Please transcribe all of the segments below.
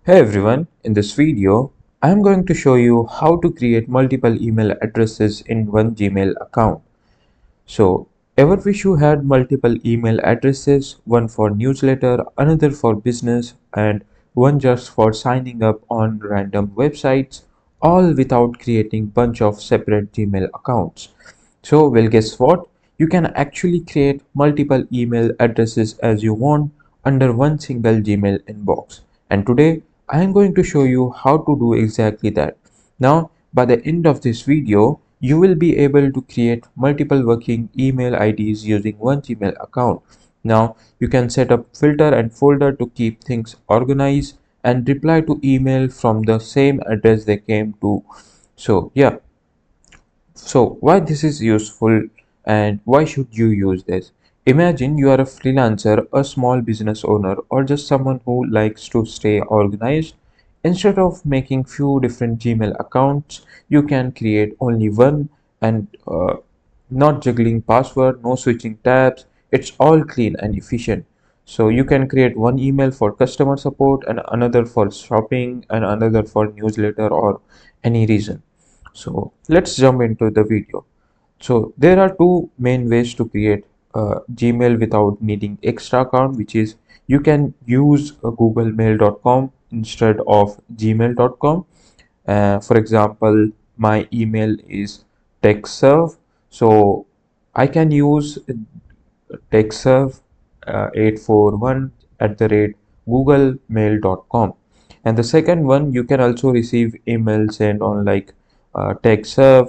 Hey everyone, in this video, I am going to show you how to create multiple email addresses in one Gmail account. So, ever wish you had multiple email addresses, one for newsletter, another for business, and one just for signing up on random websites, all without creating bunch of separate Gmail accounts? So, well, guess what? You can actually create multiple email addresses as you want under one single Gmail inbox. And today, I am going to show you how to do exactly that. Now, by the end of this video, you will be able to create multiple working email IDs using one Gmail account. Now, you can set up filter and folder to keep things organized and reply to email from the same address they came to. So, yeah, so why this is useful and why should you use this? Imagine you are a freelancer, a small business owner, or just someone who likes to stay organized. Instead of making few different Gmail accounts, you can create only one and not juggling password, no switching tabs. It's all clean and efficient. So you can create one email for customer support and another for shopping and another for newsletter or any reason. So let's jump into the video. So there are two main ways to create Gmail without needing extra account, which is you can use googlemail.com instead of gmail.com. For example, my email is techserve, so I can use techserve 841 at the rate googlemail.com. And the second one, you can also receive emails sent on like techserve,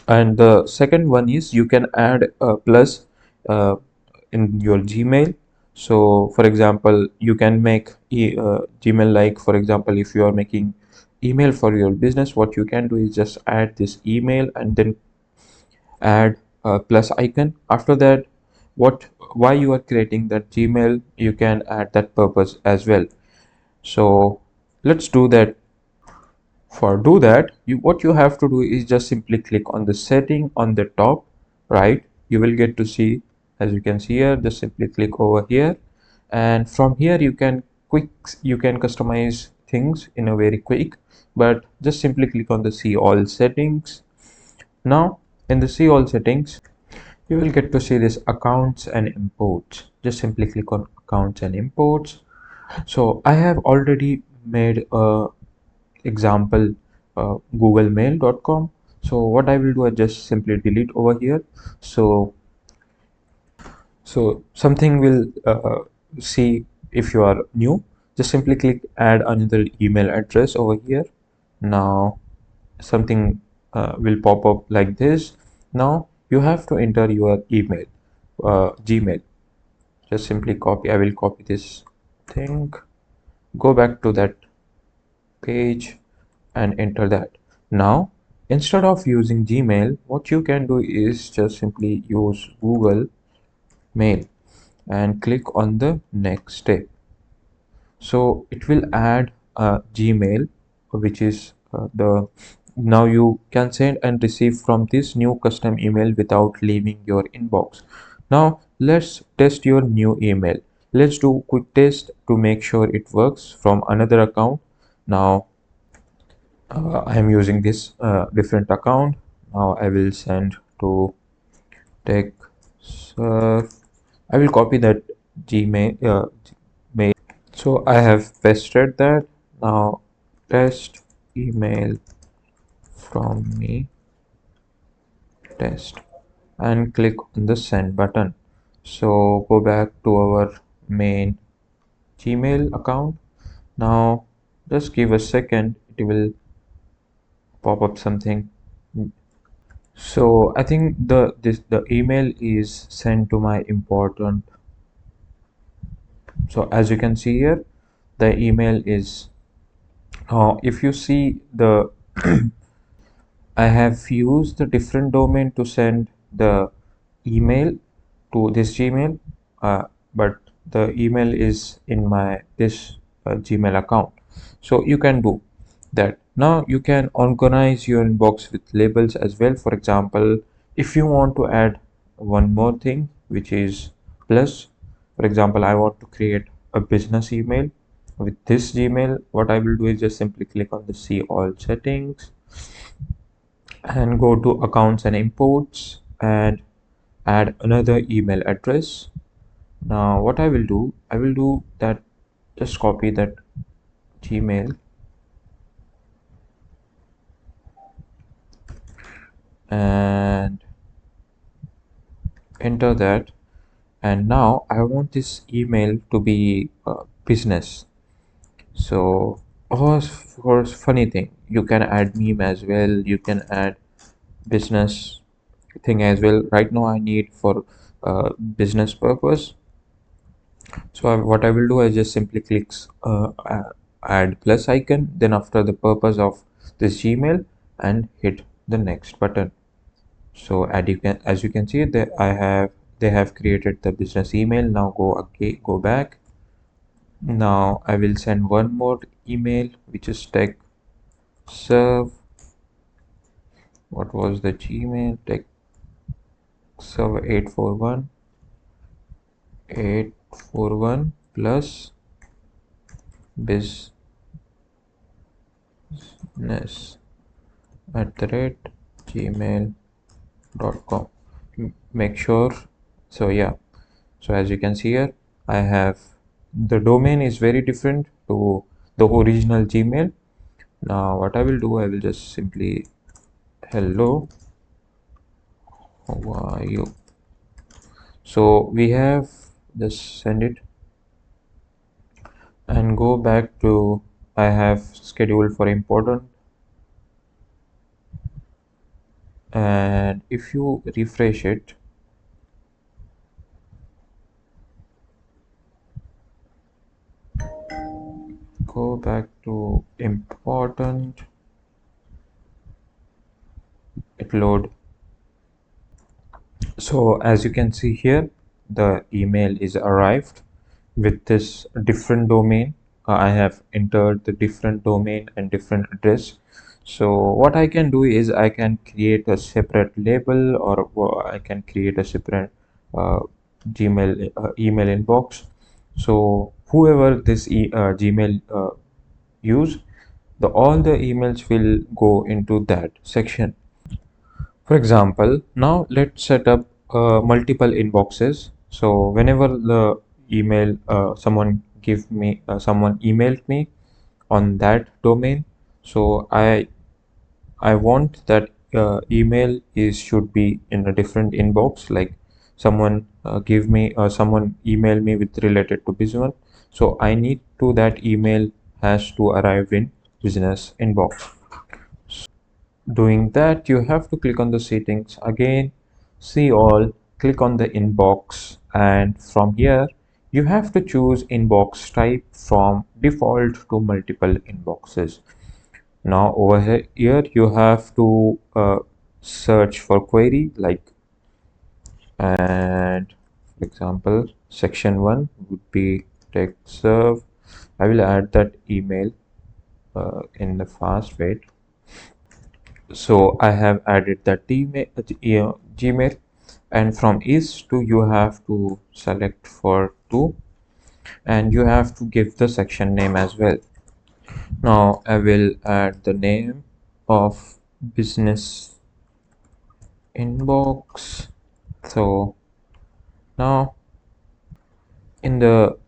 and the second one is you can add a plus uh, in your Gmail. So for example, you can make Gmail, like for example, if you are making email for your business, what you can do is just add this email and then add a plus icon. After that, what why you are creating that Gmail, you can add that purpose as well. So let's do that. For do that, what you have to do is just simply click on the setting on the top right. You will get to see, as you can see here, just simply click over here, and from here you can customize things in a very quick, but just simply click on the see all settings. Now in the see all settings, you will get to see this accounts and imports. Just simply click on accounts and imports. So I have already made a example googlemail.com. So what I will do, I just simply delete over here. So something will see. If you are new, just simply click add another email address over here. Now something will pop up like this. Now you have to enter your email, Gmail. Just simply copy. I will copy this thing, go back to that page and enter that. Now, instead of using Gmail, what you can do is just simply use Google Mail and click on the next step. So it will add a Gmail, which is the now you can send and receive from this new custom email without leaving your inbox. Now let's test your new email. Let's do quick test to make sure it works from another account. Now I am using this different account. Now I will send to tech serve. I will copy that Gmail mail. So I have pasted that. Now test email from me test and click on the send button. So go back to our main Gmail account. Now just give a second, it will pop up something. So I think the email is sent to my important. So as you can see here, the email is if you see the I have used the different domain to send the email to this Gmail, but the email is in my this Gmail account. So you can do that. Now you can organize your inbox with labels as well. For example, if you want to add one more thing, which is plus, for example, I want to create a business email. with this Gmail, what I will do is just simply click on the see all settings and go to accounts and imports and add another email address. Now what I will do that, just copy that Gmail and enter that, and now I want this email to be business. So, for funny thing, you can add meme as well, you can add business thing as well. Right now I need for business purpose. So what I will do is just simply click add plus icon, then after the purpose of this Gmail, and hit the next button. So as you can see that they have created the business email. Now go back. Now I will send one more email, which is tech serve. What was the Gmail? Tech serve 841 plus business @gmail.com. Make sure. So yeah, so as you can see here, I have the domain is very different to the original Gmail. Now what I will do, I will just simply hello, how are you? So we have just send it and go back to I have scheduled for important, and if you refresh it, go back to important, it load. So as you can see here, the email is arrived with this different domain. I have entered the different domain and different address. So what I can do is I can create a separate label, or I can create a separate uh, Gmail email inbox. So whoever this Gmail use, the all the emails will go into that section. For example, now let's set up multiple inboxes. So whenever the email someone emailed me on that domain, so I want that email is should be in a different inbox. Like someone email me with related to business, so I need to that email has to arrive in business inbox. Doing that, you have to click on the settings again, see all, click on the inbox, and from here you have to choose inbox type from default to multiple inboxes. Now over here you have to search for query, like, and for example section 1 would be text serve. I will add that email in the fast wait. So I have added the Gmail, and from is to you have to select for two, and you have to give the section name as well. Now I will add the name of business inbox. So now in the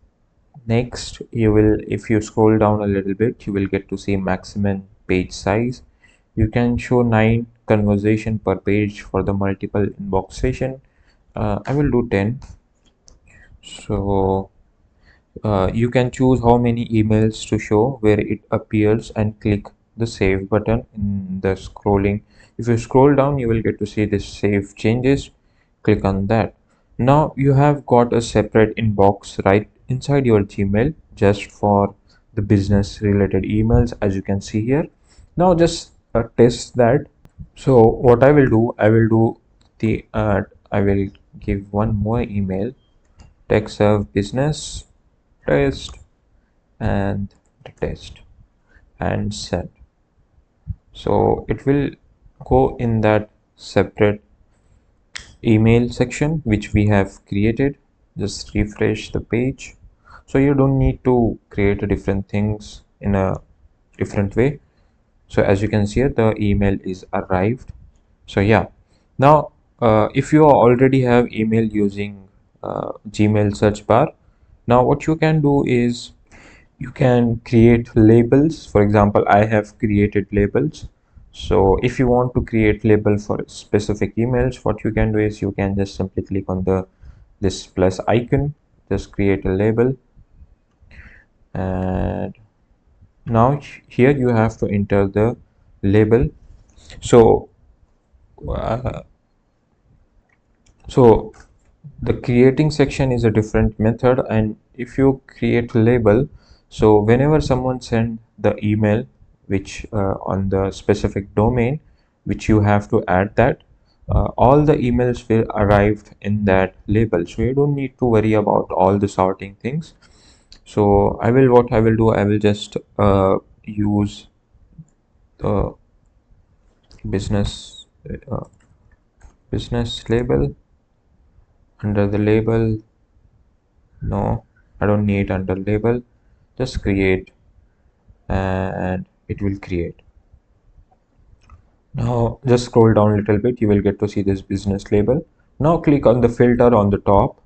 next, you will, if you scroll down a little bit, you will get to see maximum page size. You can show 9 conversation per page for the multiple inbox session. I will do 10. So you can choose how many emails to show where it appears and click the save button in the scrolling. If you scroll down, you will get to see this save changes. Click on that. Now you have got a separate inbox right inside your Gmail just for the business related emails, as you can see here. Now just test that. So what I will do, I will give one more email, tech serve business test, and the test, and send. So it will go in that separate email section which we have created. Just refresh the page. So you don't need to create a different things in a different way. So as you can see here, the email is arrived. So yeah, now if you already have email using Gmail search bar, now what you can do is you can create labels. For example, I have created labels. So if you want to create label for specific emails, what you can do is you can just simply click on the this plus icon, just create a label, and now here you have to enter the label. So uh, so the creating section is a different method, and if you create label, so whenever someone send the email which on the specific domain which you have to add that, all the emails will arrive in that label, so you don't need to worry about all the sorting things. So what I will do, I will just use the business uh, business label. Under the label, no, I don't need under label, just create, and it will create. Now just scroll down a little bit, you will get to see this business label. Now click on the filter on the top.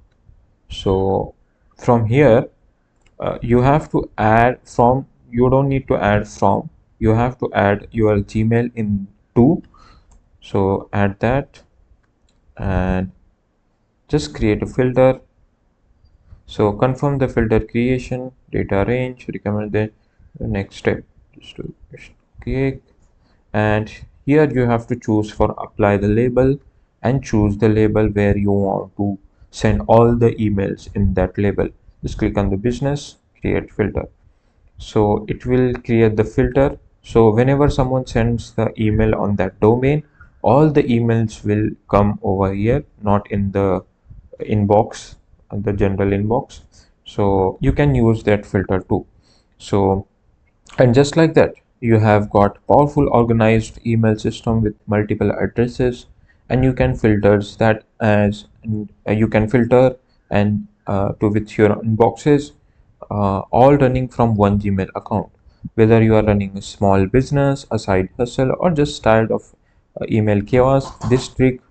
So from here, you have to add from, you don't need to add from, you have to add your Gmail in to. So add that and just create a filter. So confirm the filter creation, data range, recommended, the next step. Just to click, and here you have to choose for apply the label and choose the label where you want to send all the emails in that label. Just click on the business, create filter. So it will create the filter. So whenever someone sends the email on that domain, all the emails will come over here, not in the inbox, the general inbox. So you can use that filter too. So, and just like that, you have got powerful organized email system with multiple addresses, and you can filters that as you can filter and to with your inboxes, all running from one Gmail account. Whether you are running a small business, a side hustle, or just tired of email chaos, this trick